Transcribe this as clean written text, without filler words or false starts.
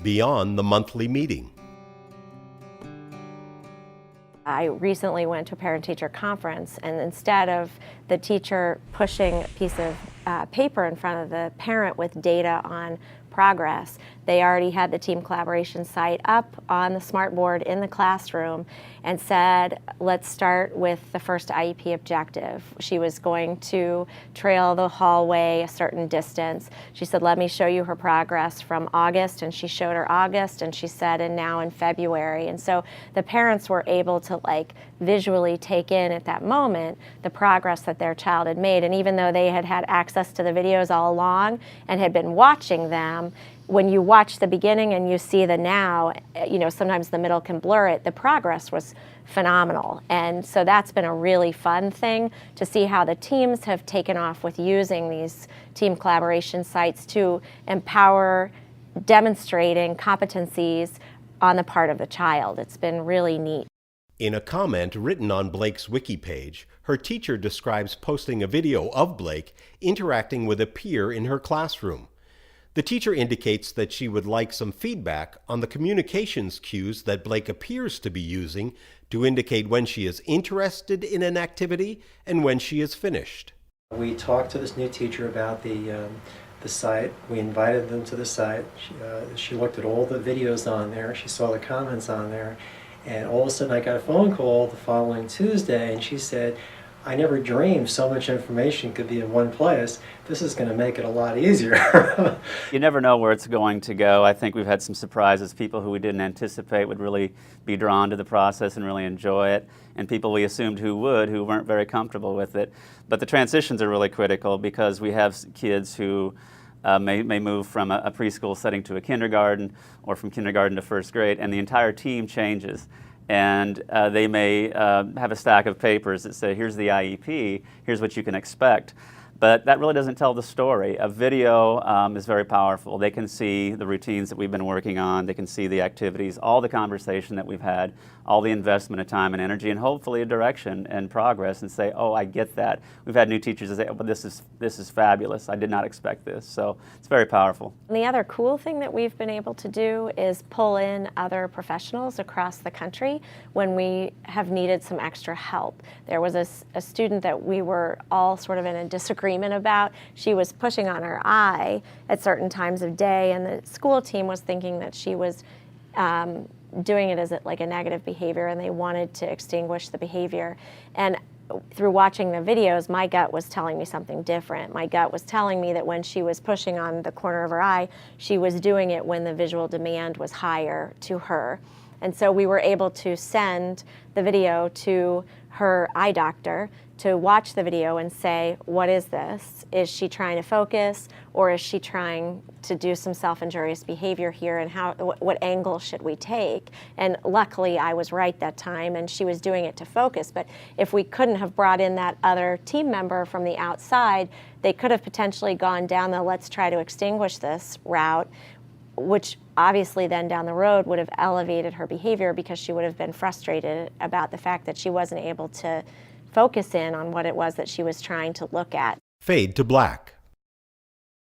beyond the monthly meeting. I recently went to a parent-teacher conference, and instead of the teacher pushing a piece of paper in front of the parent with data on progress, they already had the team collaboration site up on the smartboard in the classroom and said, let's start with the first IEP objective. She was going to trail the hallway a certain distance. She said, let me show you her progress from August, and she showed her August, and she said, and now in February. And so the parents were able to visually take in at that moment the progress that their child had made. And even though they had had access to the videos all along and had been watching them, when you watch the beginning and you see the now, sometimes the middle can blur it, the progress was phenomenal. And so that's been a really fun thing to see how the teams have taken off with using these team collaboration sites to empower demonstrating competencies on the part of the child. It's been really neat. In a comment written on Blake's wiki page, her teacher describes posting a video of Blake interacting with a peer in her classroom. The teacher indicates that she would like some feedback on the communications cues that Blake appears to be using to indicate when she is interested in an activity and when she is finished. We talked to this new teacher about the site. We invited them to the site. She looked at all the videos on there. She saw the comments on there. And all of a sudden I got a phone call the following Tuesday, and she said, I never dreamed so much information could be in one place. This is going to make it a lot easier. You never know where it's going to go. I think we've had some surprises, people who we didn't anticipate would really be drawn to the process and really enjoy it, and people we assumed who weren't very comfortable with it. But the transitions are really critical because we have kids who may move from a preschool setting to a kindergarten, or from kindergarten to first grade, and the entire team changes. And they may have a stack of papers that say, here's the IEP, here's what you can expect. But that really doesn't tell the story. A video is very powerful. They can see the routines that we've been working on, they can see the activities, all the conversation that we've had, all the investment of time and energy, and hopefully a direction and progress, and say, oh, I get that. We've had new teachers that say, oh, but this is fabulous. I did not expect this. So it's very powerful. And the other cool thing that we've been able to do is pull in other professionals across the country when we have needed some extra help. There was a student that we were all sort of in a disagreement about. She was pushing on her eye at certain times of day, and the school team was thinking that she was doing it as like a negative behavior, and they wanted to extinguish the behavior. And through watching the videos, my gut was telling me something different. My gut was telling me that when she was pushing on the corner of her eye, she was doing it when the visual demand was higher to her. And so we were able to send the video to her eye doctor to watch the video and say, what is this? Is she trying to focus, or is she trying to do some self-injurious behavior here, and what angle should we take? And luckily I was right that time, and she was doing it to focus. But if we couldn't have brought in that other team member from the outside, they could have potentially gone down the let's try to extinguish this route, which obviously then down the road would have elevated her behavior, because she would have been frustrated about the fact that she wasn't able to focus in on what it was that she was trying to look at. Fade to black.